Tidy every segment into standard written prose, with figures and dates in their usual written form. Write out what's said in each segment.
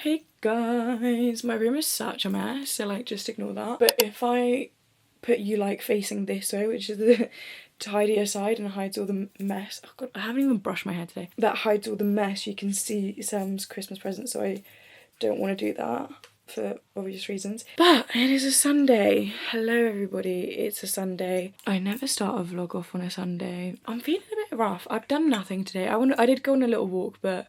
Hey guys, my room is such a mess, so like just ignore that. But if I put you like facing this way, which is the tidier side and hides all the mess. Oh god, I haven't even brushed my hair today. That hides all the mess. You can see Sam's Christmas present, so I don't want to do that for obvious reasons. But it is a Sunday. Hello everybody, it's a Sunday. I never start a vlog off on a Sunday. I'm feeling a bit rough. I've done nothing today. I did go on a little walk, but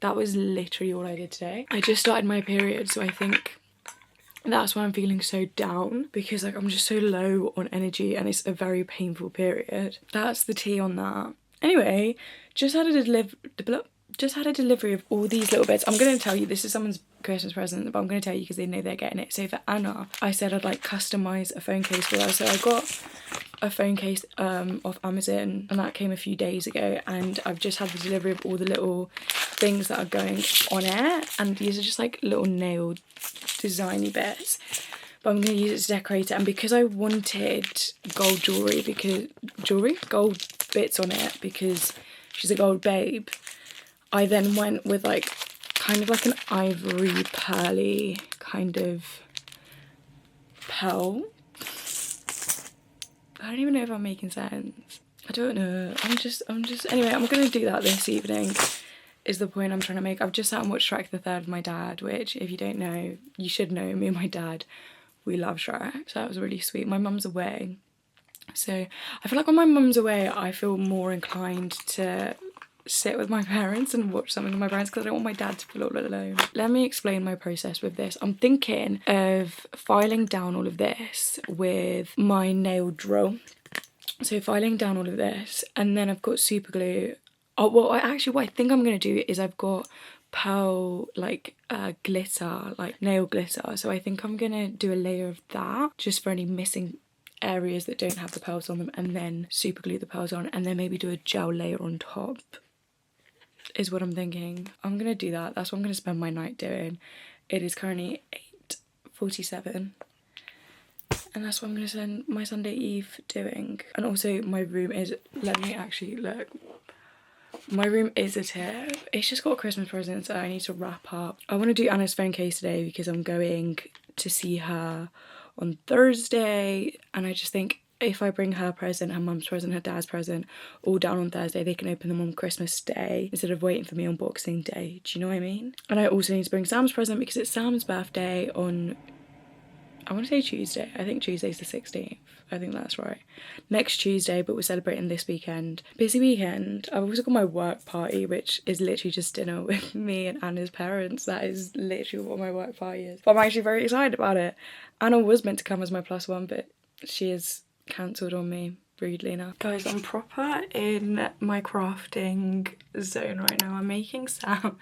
that was literally all I did today. I just started my period, so I think that's why I'm feeling so down, because like I'm just so low on energy and it's a very painful period. That's the tea on that. Anyway, just had a delivery of all these little bits. I'm going to tell you, this is someone's Christmas present, but I'm going to tell you because they know they're getting it. So for Anna, I said I'd like customise a phone case for her. So I got a phone case off Amazon, and that came a few days ago, and I've just had the delivery of all the little things that are going on it, and these are just like little nail designy bits, but I'm going to use it to decorate it. And because I wanted gold gold bits on it because she's a gold babe, I then went with like kind of like an ivory pearly kind of pearl. I don't even know if I'm making sense. I don't know. I'm just anyway, I'm gonna do that this evening is the point I'm trying to make. I've just sat and watched Shrek the Third with my dad, which if you don't know, you should know. Me and my dad, we love Shrek, so that was really sweet. My mum's away, so I feel like when my mum's away I feel more inclined to sit with my parents and watch something with my parents because I don't want my dad to feel all alone. Let me explain my process with this. I'm thinking of filing down all of this with my nail drill. So filing down all of this, and then I've got super glue. Oh, well, what I think I'm going to do is I've got pearl like glitter, like nail glitter. So I think I'm going to do a layer of that just for any missing areas that don't have the pearls on them, and then super glue the pearls on, and then maybe do a gel layer on top is what I'm thinking. I'm going to do that. That's what I'm going to spend my night doing. It is currently 8:47. And that's what I'm going to spend my Sunday Eve doing. And also my room is, let me actually look. My room is a tip. It's just got Christmas presents that I need to wrap up. I want to do Anna's phone case today because I'm going to see her on Thursday. And I just think if I bring her present, her mum's present, her dad's present, all down on Thursday, they can open them on Christmas Day instead of waiting for me on Boxing Day. Do you know what I mean? And I also need to bring Sam's present because it's Sam's birthday on, I want to say Tuesday. I think Tuesday's the 16th. I think that's right. Next Tuesday, but we're celebrating this weekend. Busy weekend. I've also got my work party, which is literally just dinner with me and Anna's parents. That is literally what my work party is. But I'm actually very excited about it. Anna was meant to come as my +1, but she is cancelled on me, rudely enough. Guys, I'm proper in my crafting zone right now. I'm making Sam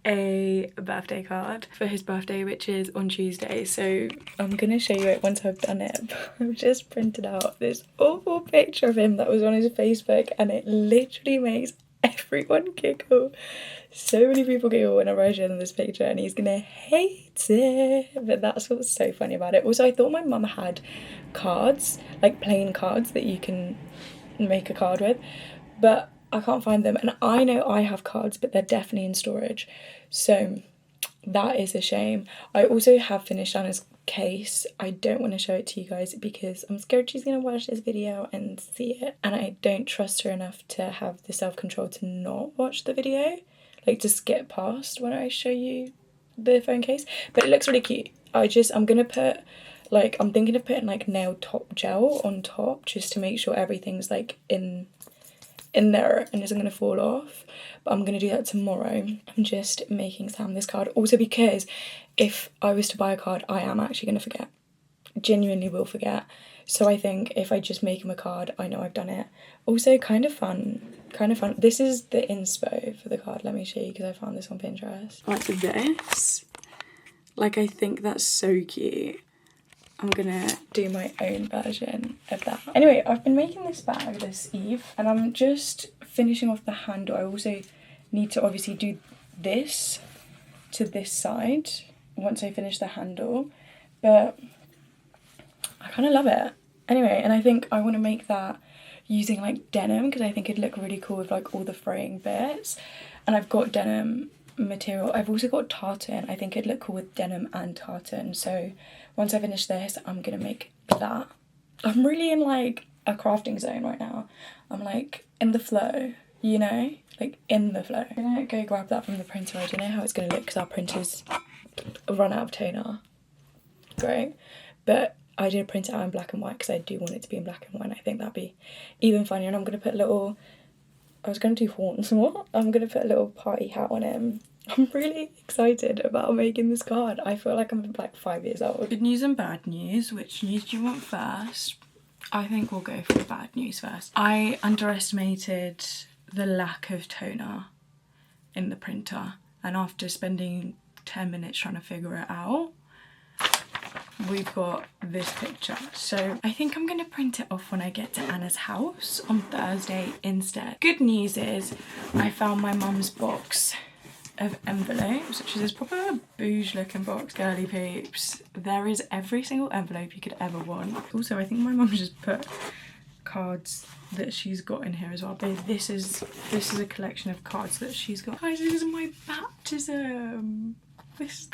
a birthday card for his birthday, which is on Tuesday, so I'm gonna show you it once I've done it. I've just printed out this awful picture of him that was on his Facebook, and it literally makes everyone giggle. So many people giggle whenever I show them this picture, and he's gonna hate it, but that's what's so funny about it. Also, I thought my mum had cards, like plain cards that you can make a card with, but I can't find them, and I know I have cards, but they're definitely in storage, so that is a shame. I also have finished Anna's case. I don't want to show it to you guys because I'm scared she's going to watch this video and see it, and I don't trust her enough to have the self-control to not watch the video, like to skip past when I show you the phone case. But it looks really cute. I'm going to put, like, I'm thinking of putting like nail top gel on top just to make sure everything's like in there and isn't going to fall off, but I'm going to do that tomorrow. I'm just making Sam this card also because if I was to buy a card, I am actually going to forget, genuinely will forget. So I think if I just make him a card, I know I've done it. Also kind of fun. This is the inspo for the card. Let me show you because I found this on Pinterest. Right, so this, like, I think that's so cute. I'm gonna do my own version of that. Anyway, I've been making this bag this Eve, and I'm just finishing off the handle. I also need to obviously do this to this side once I finish the handle, but I kind of love it. Anyway, and I think I want to make that using like denim because I think it'd look really cool with like all the fraying bits, and I've got denim material. I've also got tartan. I think it'd look cool with denim and tartan. So once I finish this, I'm gonna make that. I'm really in like a crafting zone right now. I'm like in the flow, you know? Like in the flow. I'm gonna go grab that from the printer. I don't know how it's gonna look because our printer's run out of toner. Great. But I did print it out in black and white because I do want it to be in black and white. I think that'd be even funnier. And I'm gonna put a little, I was gonna do horns. What? I'm gonna put a little party hat on him. I'm really excited about making this card. I feel like I'm like 5 years old. Good news and bad news. Which news do you want first? I think we'll go for the bad news first. I underestimated the lack of toner in the printer, and after spending 10 minutes trying to figure it out, we've got this picture. So I think I'm gonna print it off when I get to Anna's house on Thursday instead. Good news is I found my mum's box of envelopes, which is this proper bouge looking box. Girly peeps, there is every single envelope you could ever want. Also, I think my mum just put cards that she's got in here as well. But this is a collection of cards that she's got. Guys, this is my baptism. This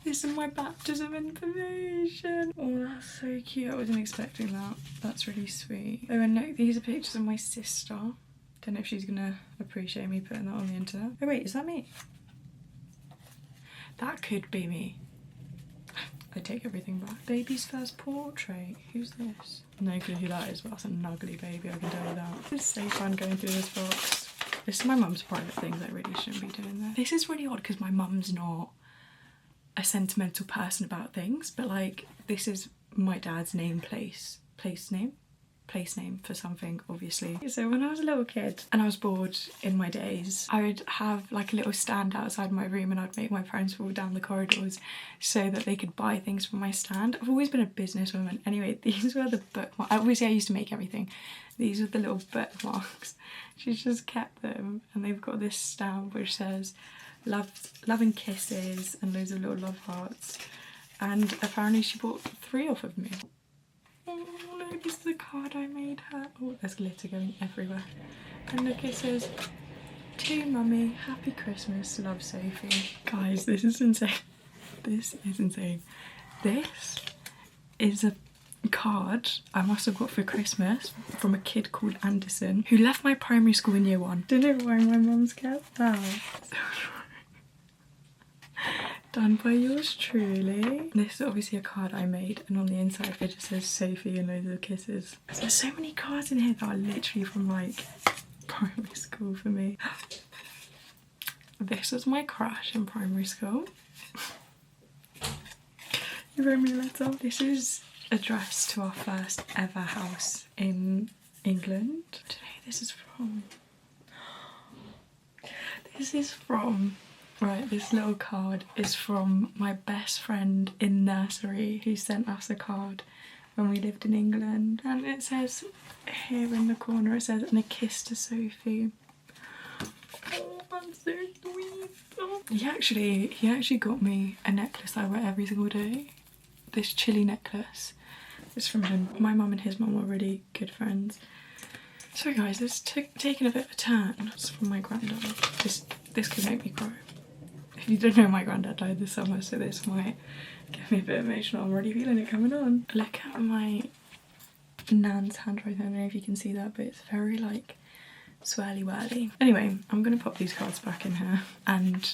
is my baptism information. Oh, that's so cute. I wasn't expecting that. That's really sweet. Oh, and look, these are pictures of my sister. Don't know if she's gonna appreciate me putting that on the internet. Oh wait, is that me? That could be me. I take everything back. Baby's first portrait. Who's this? No clue who that is, but that's an ugly baby, I can tell you that. It's so fun going through this box. This is my mum's private things. I really shouldn't be doing this. This is really odd because my mum's not a sentimental person about things, but like this is my dad's place name for something, obviously. So when I was a little kid and I was bored in my days, I would have like a little stand outside my room and I'd make my parents walk down the corridors so that they could buy things from my stand. I've always been a businesswoman. Anyway, these were the bookmarks. Obviously I used to make everything. These were the little bookmarks. She's just kept them, and they've got this stamp which says love and kisses and loads of little love hearts. And apparently she bought 3 off of me. Oh no, this is the card I made her. Oh, there's glitter going everywhere. And look, it says, to Mummy, happy Christmas, love Sophie. Guys, this is insane. This is insane. This is a card I must have got for Christmas from a kid called Anderson who left my primary school in year 1. Don't know why my mum's kept that. Done by yours truly. This is obviously a card I made, and on the inside of it just says Sophie and loads of kisses. There's so many cards in here that are literally from like primary school for me. This was my crush in primary school. He wrote me a letter. This is addressed to our first ever house in England. I don't know who this is from. This is from... Right, this little card is from my best friend in nursery who sent us a card when we lived in England. And it says here in the corner, it says, and a kiss to Sophie. Oh, that's so sweet. Oh. He actually got me a necklace I wear every single day. This chili necklace is from him. My mum and his mum were really good friends. Sorry guys, this is taking a bit of a turn. It's from my granddad. This could make me cry. If you don't know, my granddad died this summer, so this might get me a bit emotional. I'm already feeling it coming on. Look at my nan's handwriting. I don't know if you can see that, but it's very like swirly whirly. Anyway, I'm gonna pop these cards back in here and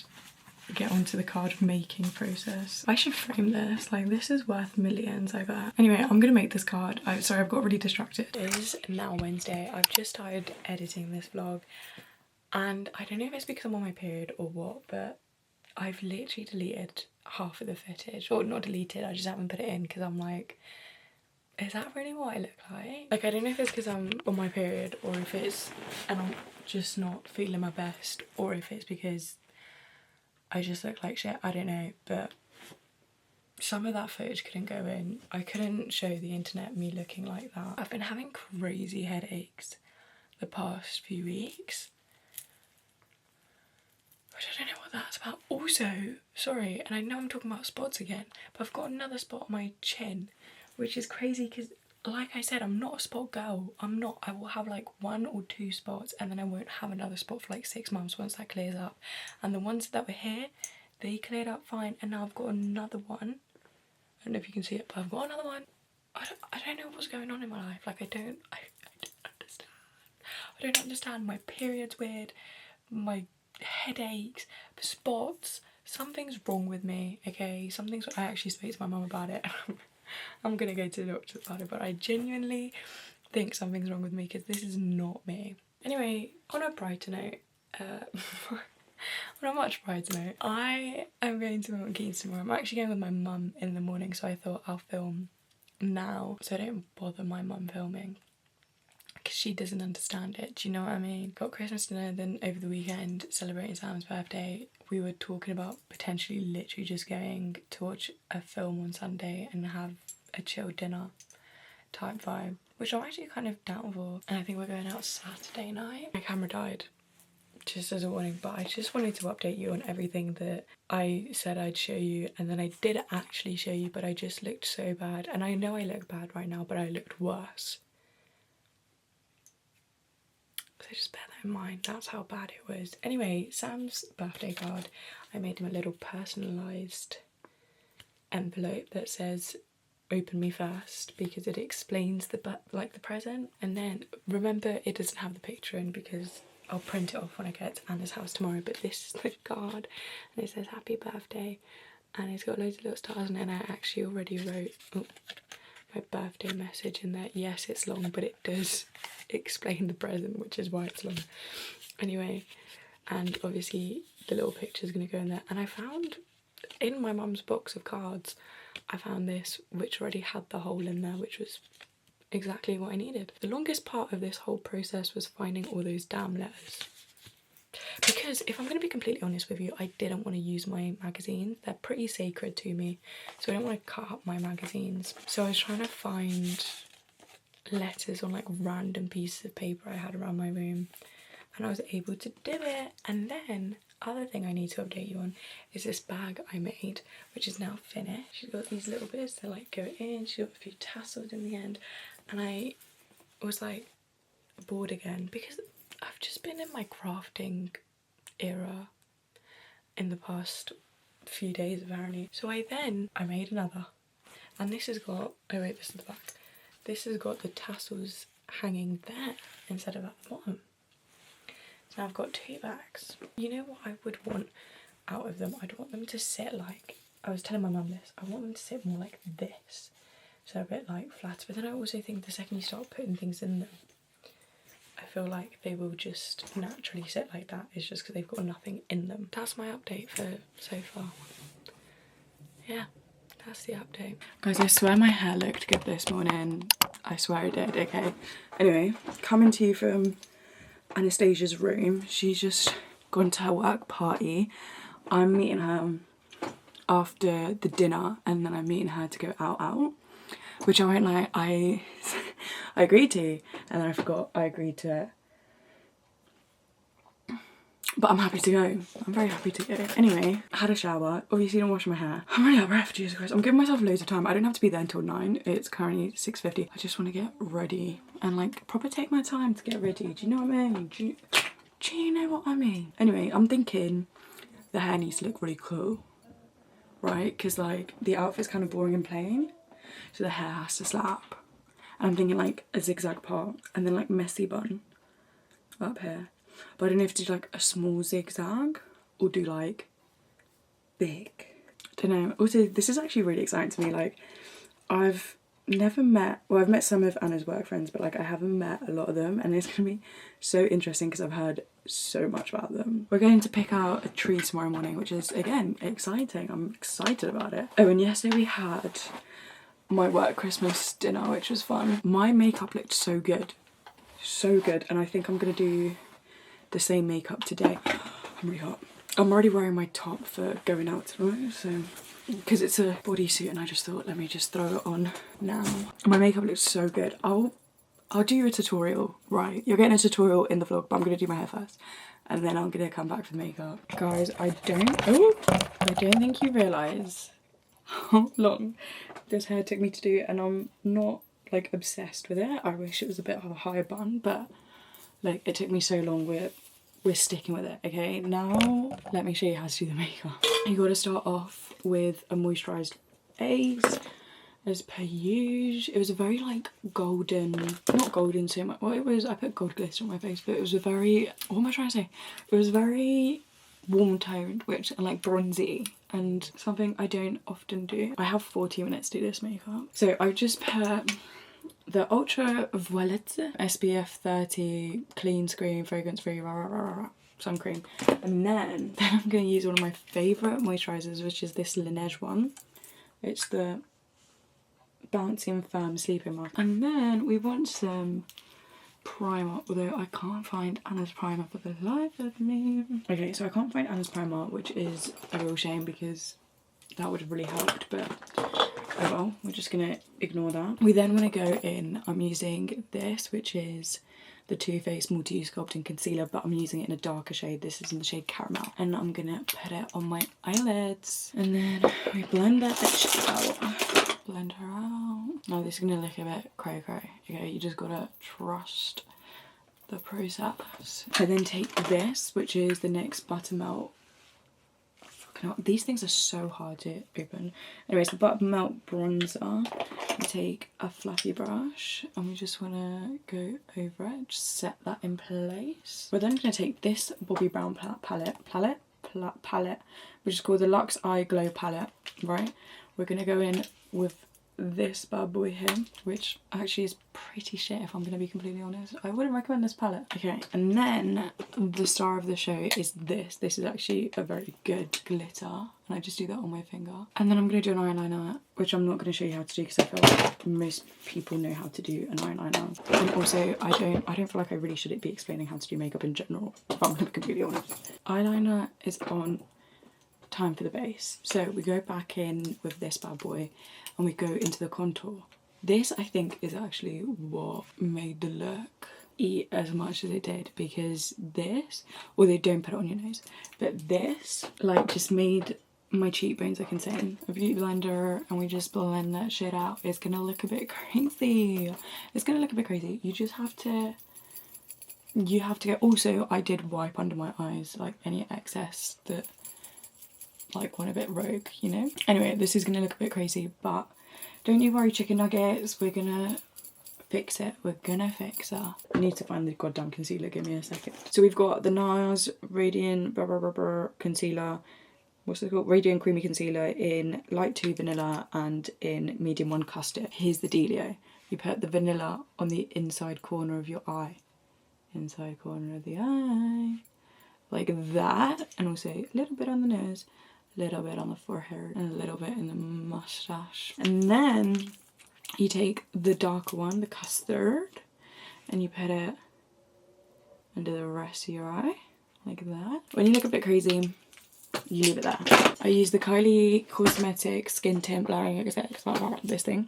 get onto the card making process. I should frame this. Like, this is worth millions, I bet. Anyway, I'm gonna make this card. Sorry, I've got really distracted. It is now Wednesday. I've just started editing this vlog, and I don't know if it's because I'm on my period or what, but I've literally deleted half of the footage. Or not deleted, I just haven't put it in because I'm like, is that really what I look like? Like, I don't know if it's because I'm on my period, or if it's, and I'm just not feeling my best, or if it's because I just look like shit, I don't know. But some of that footage couldn't go in. I couldn't show the internet me looking like that. I've been having crazy headaches the past few weeks. I don't know what that's about. Also, sorry, and I know I'm talking about spots again, but I've got another spot on my chin, which is crazy because like I said, I'm not a spot girl. I'm not. I will have like 1 or 2 spots and then I won't have another spot for like 6 months once that clears up. And the ones that were here, they cleared up fine, and now I've got another one. I don't know if you can see it, but I've got another one. I don't know what's going on in my life. Like I don't understand. I don't understand. My period's weird, my headaches, spots. Something's wrong with me, okay? I actually spoke to my mum about it. I'm gonna go to the doctor about it, but I genuinely think something's wrong with me because this is not me. Anyway, on a brighter note, on a much brighter note, I am going to Milton Keynes tomorrow. I'm actually going with my mum in the morning, so I thought I'll film now so I don't bother my mum filming because she doesn't understand it. Do you know what I mean? Got Christmas dinner, then over the weekend celebrating Sam's birthday, we were talking about potentially literally just going to watch a film on Sunday and have a chill dinner type vibe, which I'm actually kind of down for. And I think we're going out Saturday night. My camera died, just as a warning, but I just wanted to update you on everything that I said I'd show you, and then I did actually show you, but I just looked so bad. And I know I look bad right now, but I looked worse. So just bear that in mind, that's how bad it was. Anyway, Sam's birthday card, I made him a little personalised envelope that says open me first, because it explains the present. And then remember, it doesn't have the picture in because I'll print it off when I get to Anna's house tomorrow, but this is the card and it says happy birthday and it's got loads of little stars in it, and I actually already wrote my birthday message in there. Yes, it's long, but it does explain the present, which is why it's long. Anyway, and obviously the little picture's gonna go in there. And I found in my mum's box of cards, I found this which already had the hole in there, which was exactly what I needed. The longest part of this whole process was finding all those damn letters. Because if I'm going to be completely honest with you, I didn't want to use my magazines. They're pretty sacred to me, so I don't want to cut up my magazines. So I was trying to find letters on like random pieces of paper I had around my room, and I was able to do it. And then other thing I need to update you on is this bag I made, which is now finished. She's got these little bits that like go in, she's got a few tassels in the end, and I was like bored again because I've just been in my crafting era in the past few days apparently. So I made another, and this has got, oh wait, this is the back. This has got the tassels hanging there instead of at the bottom. So I've got 2 bags. You know what I would want out of them? I'd want them to sit like, I was telling my mum this, I want them to sit more like this. So a bit like flats, but then I also think the second you start putting things in them, I feel like they will just naturally sit like that. It's just because they've got nothing in them. That's my update for so far. Yeah, that's the update. Guys, I swear my hair looked good this morning. I swear it did, okay? Anyway, coming to you from Anastasia's room. She's just gone to her work party. I'm meeting her after the dinner, and then I'm meeting her to go out, which I won't lie, I agreed to, and then I forgot I agreed to it. But I'm happy to go. I'm very happy to go. Anyway, I had a shower. Obviously don't wash my hair. I'm really out of breath, Jesus Christ. I'm giving myself loads of time. I don't have to be there until 9. It's currently 6:50. I just want to get ready and like proper take my time to get ready. Do you know what I mean? Do you know what I mean? Anyway, I'm thinking the hair needs to look really cool, right? Because like the outfit's kind of boring and plain, so the hair has to slap. And I'm thinking like a zigzag part and then like messy bun up here. But I don't know if to do like a small zigzag or do like big. I don't know. Also, this is actually really exciting to me. Like, I've never met, well, I've met some of Anna's work friends, but like I haven't met a lot of them, and it's gonna be so interesting because I've heard so much about them. We're going to pick out a tree tomorrow morning, which is again exciting. I'm excited about it. Oh, and yesterday we had my work Christmas dinner, which was fun. My makeup looked so good, and I think I'm gonna do the same makeup today. I'm really hot. I'm already wearing my top for going out tonight, so because it's a bodysuit, and I just thought, let me just throw it on now. My makeup looks so good. I'll do you a tutorial, right? You're getting a tutorial in the vlog, but I'm gonna do my hair first, and then I'm gonna come back for the makeup. Guys, I don't think you realise how long this hair took me to do, and I'm not like obsessed with it. I wish it was a bit of a higher bun, but like it took me so long. We're sticking with it. Okay, now let me show you how to do the makeup. You got to start off with a moisturised base as per usual. It was a very like golden, not golden so much, well it was, I put gold glitter on my face, but it was a very, what am I trying to say, it was very warm toned, which, and like bronzy, and something I don't often do. I have 40 minutes to do this makeup, so I've just put the Ultra Violette SPF 30 clean screen fragrance free sun cream, and then I'm going to use one of my favourite moisturisers, which is this Laneige one. It's the Bouncy and Firm Sleeping Mask. And then we want some primer, although I can't find Anna's primer for the life of me. Okay, so I can't find Anna's primer, which is a real shame because that would have really helped, but oh well, we're just gonna ignore that. We then want to go in, I'm using this, which is the Too Faced Multi-Use Sculpting Concealer, but I'm using it in a darker shade. This is in the shade Caramel, and I'm gonna put it on my eyelids, and then we blend that bitch out. Blend her out. Now this is gonna look a bit cray cray. Okay, you just gotta trust the process. I then take this, which is the NYX Buttermelt. These things are so hard to open. Anyways, the Buttermelt bronzer. We take a fluffy brush and we just wanna go over it, just set that in place. We're then gonna take this Bobbi Brown palette, which is called the Luxe Eye Glow palette, right? We're gonna go in with this bad boy here, which actually is pretty shit if I'm gonna be completely honest. I wouldn't recommend this palette. Okay, and then the star of the show is this. This is actually a very good glitter, and I just do that on my finger. And then I'm gonna do an eyeliner, which I'm not gonna show you how to do because I feel like most people know how to do an eyeliner. And also, I don't feel like I really should be explaining how to do makeup in general, if I'm gonna be completely honest. Eyeliner is on. Time for the base. So we go back in with this bad boy and we go into the contour. This I think is actually what made the look eat as much as it did, because this, or they don't put it on your nose, but this like just made my cheekbones look insane. A beauty blender and we just blend that shit out. It's gonna look a bit crazy. It's gonna look a bit crazy. You have to get, also I did wipe under my eyes like any excess that like went a bit rogue, you know? Anyway, this is gonna look a bit crazy, but don't you worry, chicken nuggets, we're gonna fix it. We're gonna fix her. I need to find the goddamn concealer, give me a second. So we've got the NARS Radiant concealer, what's it called? Radiant Creamy Concealer in Light 2 Vanilla and in Medium 1 Custard. Here's the dealio. You put the vanilla on the inside corner of your eye. Inside corner of the eye. Like that, and also a little bit on the nose, a little bit on the forehead, and a little bit in the mustache. And then you take the darker one, the custard, and you put it under the rest of your eye, like that. When you look a bit crazy, you leave it there. I use the Kylie Cosmetics Skin Tint Blurring XX, this thing,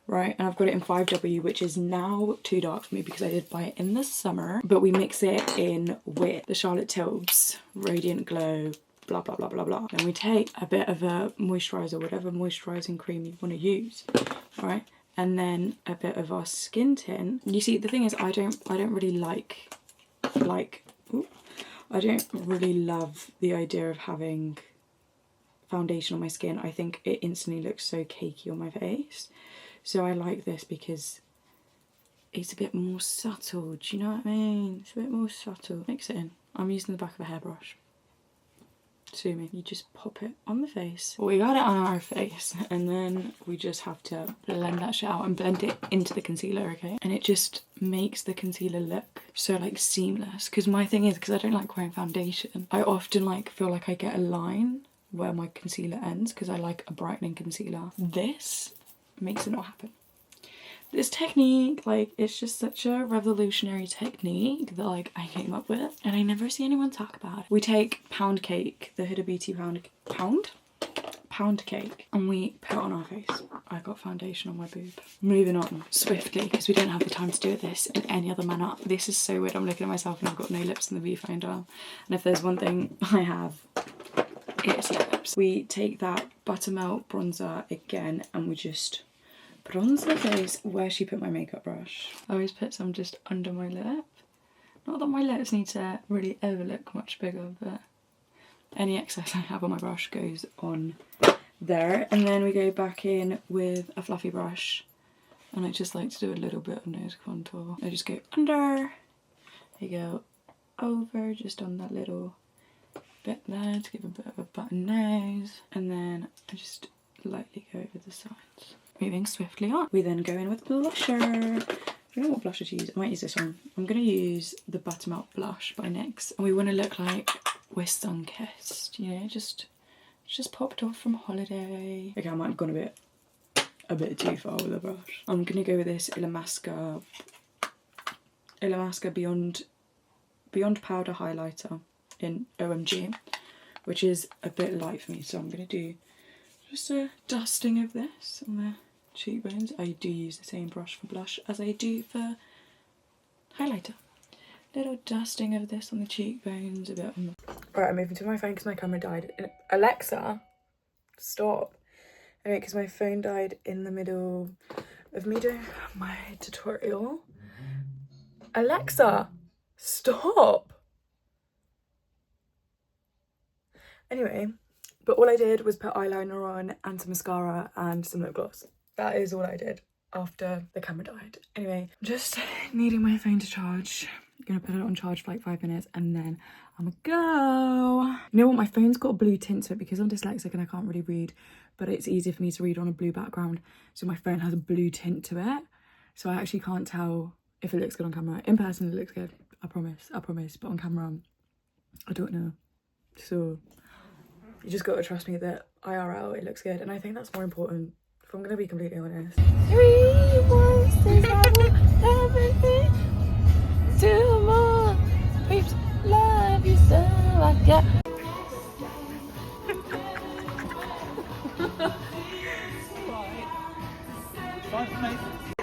right? And I've got it in 5W, which is now too dark for me because I did buy it in the summer, but we mix it in with the Charlotte Tilbury Radiant Glow, blah, blah, blah, blah, blah. Then we take a bit of a moisturiser, whatever moisturising cream you want to use, right? And then a bit of our skin tint. You see, the thing is, I don't really like, I don't really love the idea of having foundation on my skin. I think it instantly looks so cakey on my face. So I like this because it's a bit more subtle, do you know what I mean? It's a bit more subtle. Mix it in. I'm using the back of a hairbrush. Sue me. You just pop it on the face. Well, we got it on our face, and then we just have to blend that shit out and blend it into the concealer, okay? And it just makes the concealer look so like seamless. Because my thing is, because I don't like wearing foundation, I often like feel like I get a line where my concealer ends because I like a brightening concealer. This makes it not happen. This technique, like, it's just such a revolutionary technique that like I came up with and I never see anyone talk about it. We take pound cake, the Huda Beauty pound cake, and we put it on our face. I got foundation on my boob. Moving on swiftly because we don't have the time to do this in any other manner. This is so weird. I'm looking at myself and I've got no lips in the viewfinder, and if there's one thing I have, it's lips. We take that Buttermelt bronzer again and we just bronzer is where she put my makeup brush. I always put some just under my lip. Not that my lips need to really ever look much bigger, but any excess I have on my brush goes on there. And then we go back in with a fluffy brush, and I just like to do a little bit of nose contour. I just go under, I go over just on that little bit there to give a bit of a button nose, and then I just lightly go over the sides. Moving swiftly on. We then go in with blusher. I don't know what blusher to use. I might use this one. I'm going to use the Buttermelt Blush by NYX. And we want to look like we're sun-kissed, you know, just popped off from holiday. Okay, I might have gone a bit too far with the brush. I'm going to go with this Illamasqua Beyond Powder Highlighter in OMG, which is a bit light for me, so I'm going to do just a dusting of this on the cheekbones. I do use the same brush for blush as I do for highlighter. Little dusting of this on the cheekbones, a bit on the... Right, I'm moving to my phone because my camera died. Alexa, stop. Anyway, because my phone died in the middle of me doing my tutorial. Alexa, stop. Anyway, but all I did was put eyeliner on and some mascara and some lip gloss. That is all I did after the camera died. Anyway, I'm just needing my phone to charge. I'm gonna put it on charge for like 5 minutes and then I'm gonna go. You know what, my phone's got a blue tint to it because I'm dyslexic and I can't really read, but it's easier for me to read on a blue background. So my phone has a blue tint to it. So I actually can't tell if it looks good on camera. In person it looks good, I promise. But on camera, I don't know. So you just gotta trust me that IRL it looks good, and I think that's more important, if I'm gonna be completely honest. 3 voices I will everything. 2 more peeps love you so I got.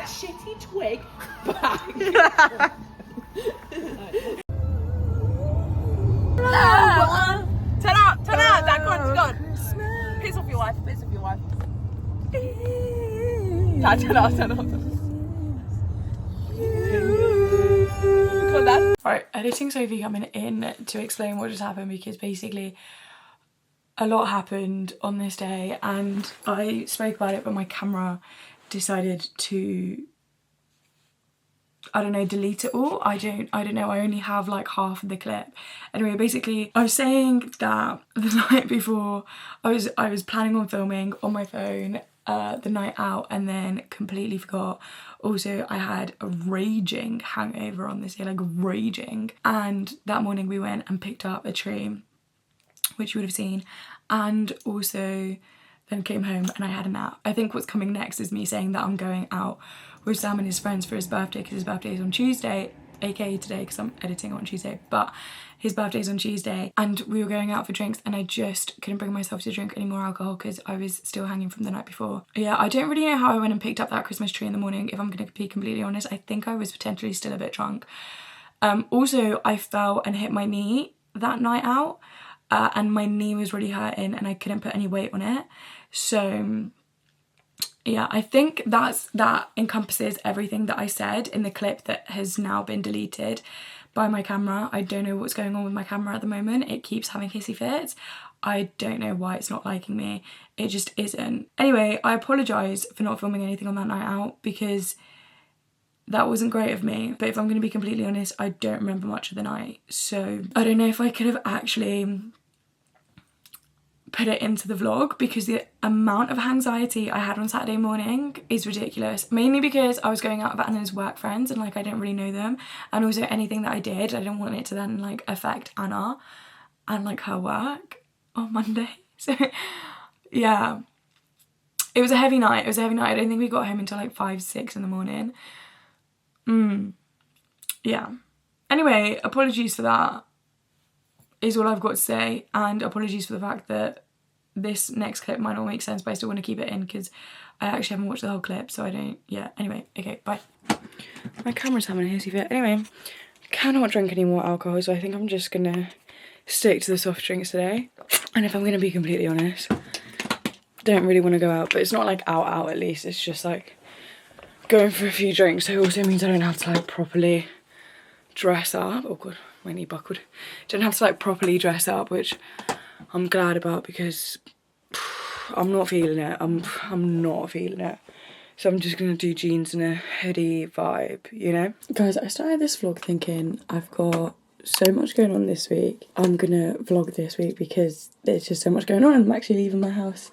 Shitty twig back. Turn out, Dad, go on. Piss off your wife. Dad, turn out. Come on, Dad. Right, editing Sophie coming in to explain what just happened, because basically a lot happened on this day and I spoke about it, but my camera decided to, I don't know, delete it all. I don't know, I only have like half of the clip. Anyway, basically I was saying that the night before I was planning on filming on my phone the night out and then completely forgot. Also, I had a raging hangover on this day, like raging. And that morning we went and picked up a tree, which you would have seen, and also then came home and I had a nap. I think what's coming next is me saying that I'm going out with Sam and his friends for his birthday, because his birthday is on Tuesday, aka today because I'm editing on Tuesday, but his birthday is on Tuesday, and we were going out for drinks and I just couldn't bring myself to drink any more alcohol because I was still hanging from the night before. Yeah, I don't really know how I went and picked up that Christmas tree in the morning, if I'm going to be completely honest. I think I was potentially still a bit drunk. Also, I fell and hit my knee that night out, and my knee was really hurting and I couldn't put any weight on it. So yeah, I think that encompasses everything that I said in the clip that has now been deleted by my camera. I don't know what's going on with my camera at the moment. It keeps having hissy fits. I don't know why it's not liking me. It just isn't. Anyway, I apologise for not filming anything on that night out because that wasn't great of me. But if I'm going to be completely honest, I don't remember much of the night. So I don't know if I could have actually put it into the vlog, because the amount of anxiety I had on Saturday morning is ridiculous. Mainly because I was going out with Anna's work friends and like I didn't really know them, and also anything that I did, I didn't want it to then like affect Anna and like her work on Monday. So yeah, it was a heavy night. I don't think we got home until like 5, 6 in the morning. Yeah. Anyway, apologies for that is all I've got to say, and apologies for the fact that this next clip might not make sense, but I still want to keep it in because I actually haven't watched the whole clip, so I don't, yeah. Anyway, okay, bye. My camera's having a hissy fit. Anyway, I cannot drink any more alcohol, so I think I'm just gonna stick to the soft drinks today. And if I'm gonna be completely honest, don't really want to go out, but it's not like out at least, it's just like going for a few drinks, so it also means I don't have to like properly dress up. Oh god, my knee buckled. Don't have to like properly dress up, which I'm glad about because I'm not feeling it. I'm not feeling it. So I'm just gonna do jeans and a hoodie vibe, you know? Guys, I started this vlog thinking I've got so much going on this week. I'm gonna vlog this week because there's just so much going on. I'm actually leaving my house.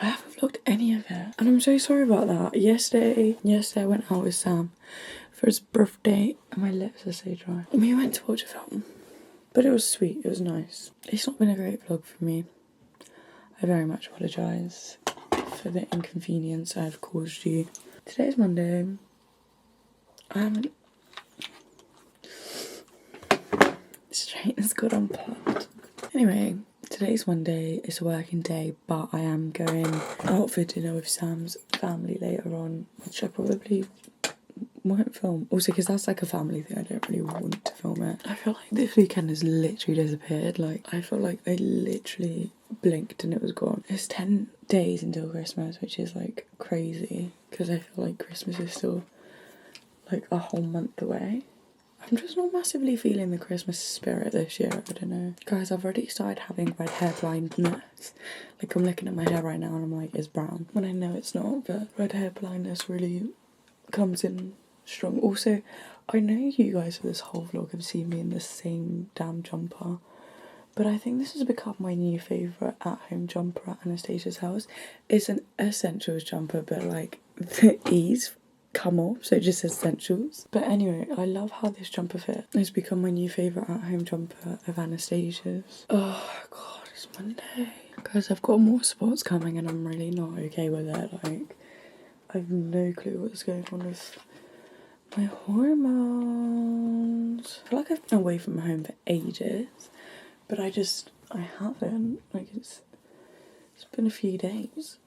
I haven't vlogged any of it. And I'm so sorry about that. Yesterday I went out with Sam for his birthday and my lips are so dry. We went to watch a film. But it was sweet, it was nice. It's not been a great vlog for me. I very much apologise for the inconvenience I've caused you. Today's Monday. I haven't... Straight has got unplugged. Anyway, today's Monday, it's a working day, but I am going out for dinner with Sam's family later on, which I probably won't film. Also, because that's like a family thing, I don't really want to film it. I feel like this weekend has literally disappeared. Like, I feel like I literally blinked and it was gone. It's 10 days until Christmas, which is like crazy, because I feel like Christmas is still like a whole month away. I'm just not massively feeling the Christmas spirit this year, I don't know. Guys, I've already started having red hair blindness. Like, I'm looking at my hair right now and I'm like, it's brown. When I know it's not, but red hair blindness really comes in strong. Also, I know you guys for this whole vlog have seen me in the same damn jumper, but I think this has become my new favourite at-home jumper at Anastasia's house. It's an essentials jumper, but like the E's come off, so it just says essentials. But anyway, I love how this jumper fits. It's become my new favourite at-home jumper of Anastasia's. Oh god, it's Monday. Guys, I've got more spots coming and I'm really not okay with it. Like, I have no clue what's going on with my hormones. I feel like I've been away from home for ages, but I haven't. Like, it's been a few days,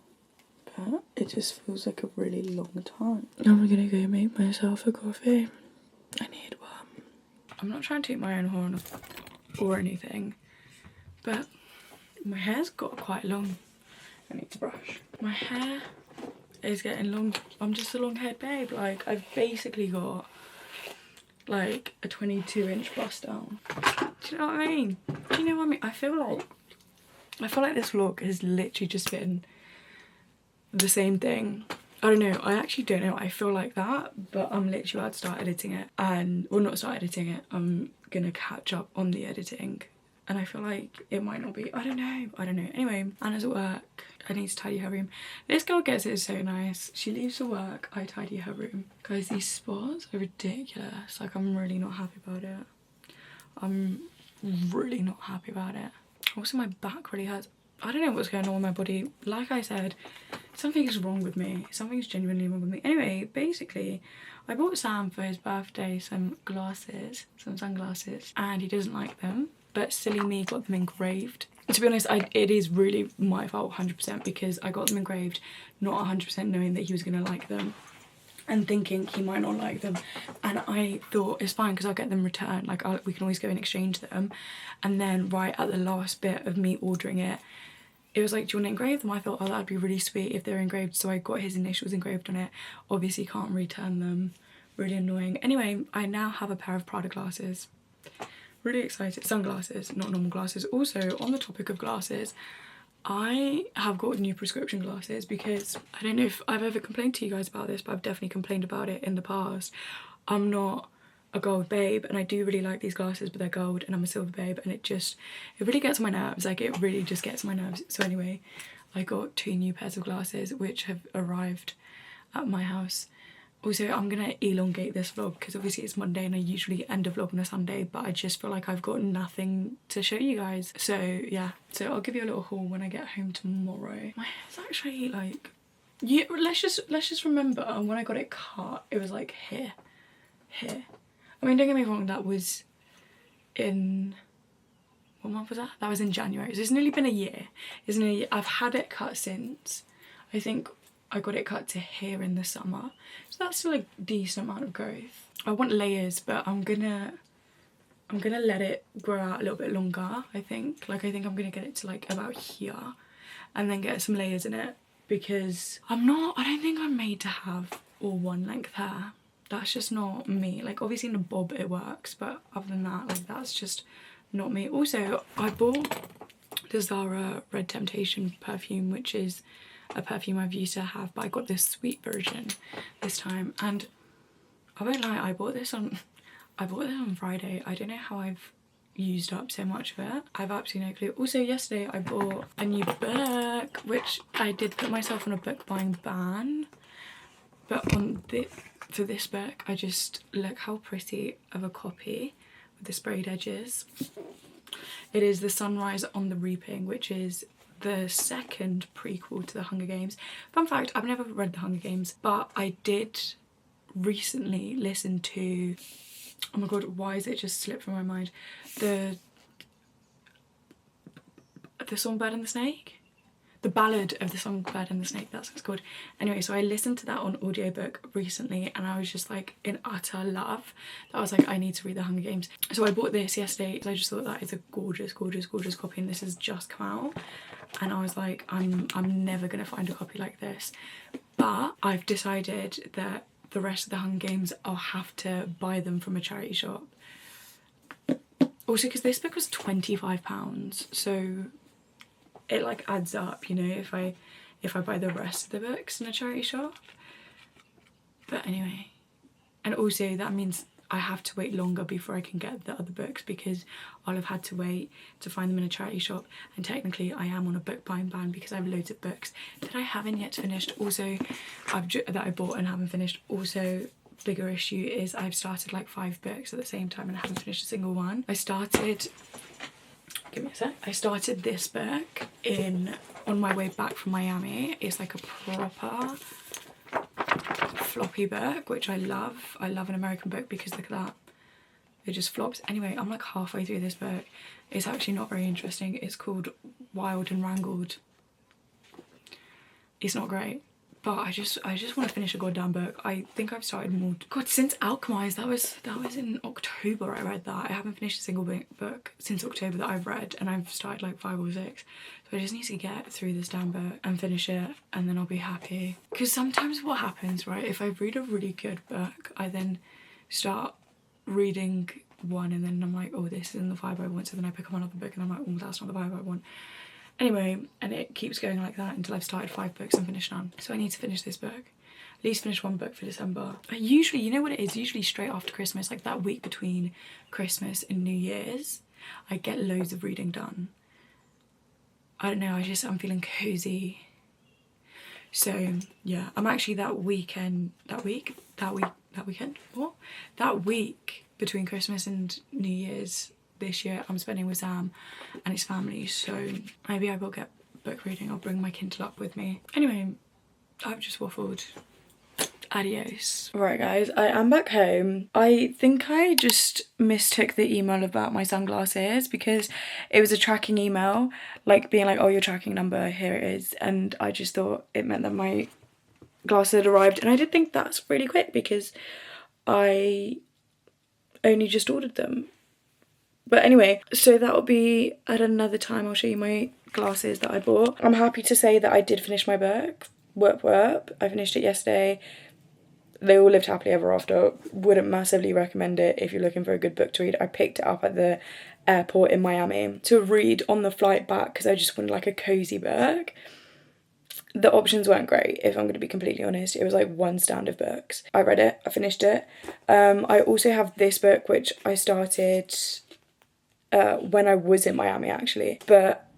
but it just feels like a really long time. I'm gonna go make myself a coffee. I need one. I'm not trying to toot my own horn or anything, but my hair's got quite long. I need to brush. My hair is getting long. I'm just a long-haired babe. Like, I've basically got like a 22-inch bust down. Do you know what I mean? Do you know what I mean? I feel like this vlog has literally just been the same thing. I don't know. I actually don't know. I feel like that, but I'm literally about to start editing it, and well, not start editing it. I'm gonna catch up on the editing. And I feel like it might not be. I don't know. Anyway, Anna's at work. I need to tidy her room. This girl gets it so nice. She leaves for work. I tidy her room. Guys, these spots are ridiculous. Like, I'm really not happy about it. I'm really not happy about it. Also, my back really hurts. I don't know what's going on with my body. Like I said, something is wrong with me. Something's genuinely wrong with me. Anyway, basically, I bought Sam for his birthday some sunglasses, and he doesn't like them. But silly me got them engraved. To be honest, it is really my fault 100% because I got them engraved not 100% knowing that he was going to like them and thinking he might not like them. And I thought it's fine because I'll get them returned. Like, we can always go and exchange them. And then right at the last bit of me ordering it, it was like, do you want to engrave them? I thought, oh, that'd be really sweet if they're engraved. So I got his initials engraved on it. Obviously can't return them. Really annoying. Anyway, I now have a pair of Prada glasses. Really excited. Sunglasses, not normal glasses. Also, on the topic of glasses, I have got new prescription glasses because I don't know if I've ever complained to you guys about this, but I've definitely complained about it in the past. I'm not a gold babe and I do really like these glasses, but they're gold and I'm a silver babe, and it really gets on my nerves. Like, it really just gets on my nerves. So anyway, I got 2 new pairs of glasses which have arrived at my house. Also, I'm gonna elongate this vlog because obviously it's Monday and I usually end a vlog on a Sunday, but I just feel like I've got nothing to show you guys. So yeah, so I'll give you a little haul when I get home tomorrow. My hair's actually like, yeah, let's just remember when I got it cut, it was like here. I mean, don't get me wrong, that was in, what month was that? That was in January. So it's nearly been a year. It's nearly a year. I've had it cut since, I think I got it cut to here in the summer. So that's still a decent amount of growth. I want layers, but I'm gonna let it grow out a little bit longer, I think. Like, I think I'm gonna get it to like about here and then get some layers in it because I don't think I'm made to have all one length hair. That's just not me. Like obviously in a bob it works, but other than that, like that's just not me. Also, I bought the Zara Red Temptation perfume, which is a perfume I've used to have, but I got this sweet version this time, and I won't lie, I bought this on Friday. I don't know how I've used up so much of it. I've absolutely no clue. Also yesterday I bought a new book, which I did put myself on a book buying ban, but for this book I just, look how pretty of a copy with the sprayed edges. It is The Sunrise on the Reaping, which is the second prequel to the Hunger Games. Fun fact, I've never read the Hunger Games, but I did recently listen to, oh my god, why is it just slipped from my mind, the Songbird and the Snake? The Ballad of the Songbird and the Snake, that's what it's called. Anyway, so I listened to that on audiobook recently and I was just like in utter love. I was like, I need to read the Hunger Games. So I bought this yesterday because I just thought that is a gorgeous, gorgeous, gorgeous copy, and this has just come out. And I was like, I'm never gonna find a copy like this. But I've decided that the rest of the Hunger Games I'll have to buy them from a charity shop. Also because this book was £25, so it like adds up, you know, if I buy the rest of the books in a charity shop. But anyway, and also that means I have to wait longer before I can get the other books, because I'll have had to wait to find them in a charity shop, and technically I am on a book buying ban because I have loads of books that I haven't yet finished, also that I bought and haven't finished. Also, bigger issue is I've started like 5 books at the same time and I haven't finished a single one. I started this book on my way back from Miami. It's like a proper floppy book, which I love. I love an American book because look at that, it just flops. Anyway, I'm like halfway through this book. It's actually not very interesting. It's called Wild and Wrangled. It's not great, but I just want to finish a goddamn book. I think I've started more. God, since Alchemized, that was in October I read that. I haven't finished a single book since October that I've read, and I've started like 5 or 6. So I just need to get through this damn book and finish it, and then I'll be happy. Because sometimes what happens, right, if I read a really good book, I then start reading one and then I'm like, oh, this isn't the vibe I want, so then I pick up another book and I'm like, oh, that's not the vibe I want. Anyway, and it keeps going like that until I've started 5 books and finished none. So I need to finish this book. At least finish 1 book for December. I usually, you know what it is, usually straight after Christmas, like that week between Christmas and New Year's, I get loads of reading done. I don't know, I'm feeling cozy. So yeah, I'm actually that week between Christmas and New Year's this year I'm spending with Sam and his family, so maybe I will get book reading. I'll bring my Kindle up with me. Anyway, I've just waffled. Adios. Right guys, I am back home. I think I just mistook the email about my sunglasses because it was a tracking email, like being like, oh, your tracking number, here it is, and I just thought it meant that my glasses had arrived, and I did think that's really quick because I only just ordered them. But anyway, so that'll be at another time. I'll show you my glasses that I bought. I'm happy to say that I did finish my book. Worp. I finished it yesterday. They All Lived Happily Ever After. Wouldn't massively recommend it if you're looking for a good book to read. I picked it up at the airport in Miami to read on the flight back because I just wanted like a cozy book. The options weren't great, if I'm going to be completely honest. It was like 1 stand of books. I read it, I finished it. I also have this book which I started when I was in Miami actually, but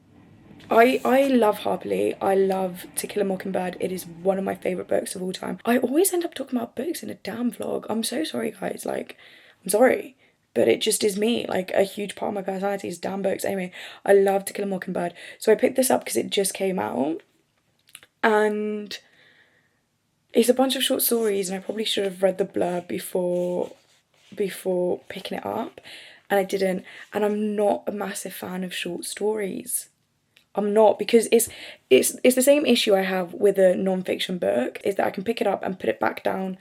I love Harper Lee. I love To Kill a Mockingbird. It is one of my favourite books of all time. I always end up talking about books in a damn vlog. I'm so sorry guys, like, I'm sorry, but it just is me. Like, a huge part of my personality is damn books. Anyway, I love To Kill a Mockingbird, so I picked this up because it just came out, and it's a bunch of short stories, and I probably should have read the blurb before picking it up, and I didn't, and I'm not a massive fan of short stories. I'm not, because it's the same issue I have with a non-fiction book, is that I can pick it up and put it back down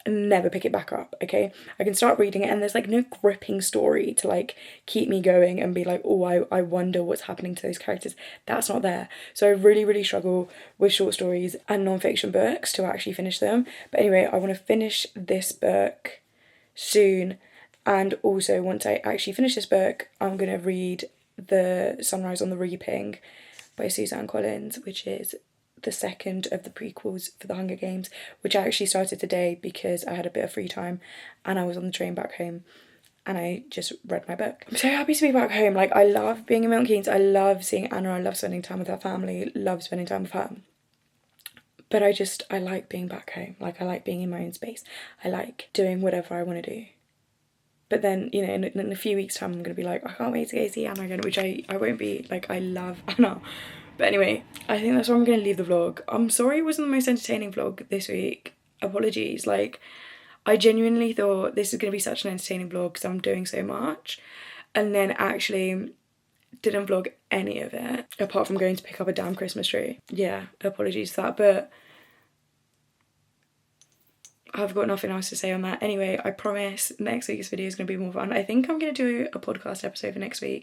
never pick it back up, okay? I can start reading it and there's like no gripping story to like keep me going and be like, oh, I wonder what's happening to those characters. That's not there. So I really, really struggle with short stories and non-fiction books to actually finish them. But anyway, I want to finish this book soon, and also once I actually finish this book, I'm going to read The Sunrise on the Reaping by Suzanne Collins, which is the second of the prequels for the Hunger Games, which I actually started today because I had a bit of free time and I was on the train back home and I just read my book. I'm so happy to be back home. Like, I love being in Milton Keynes, I love seeing Anna, I love spending time with her family, love spending time with her. But I like being back home. Like, I like being in my own space. I like doing whatever I want to do. But then, you know, in a few weeks' time, I'm going to be like, I can't wait to go see Anna again, which I won't be. Like, I love Anna. But anyway, I think that's where I'm going to leave the vlog. I'm sorry it wasn't the most entertaining vlog this week. Apologies. Like, I genuinely thought this was going to be such an entertaining vlog because I'm doing so much. And then actually didn't vlog any of it, apart from going to pick up a damn Christmas tree. Yeah, apologies for that. But I've got nothing else to say on that. Anyway, I promise next week's video is going to be more fun. I think I'm going to do a podcast episode for next week.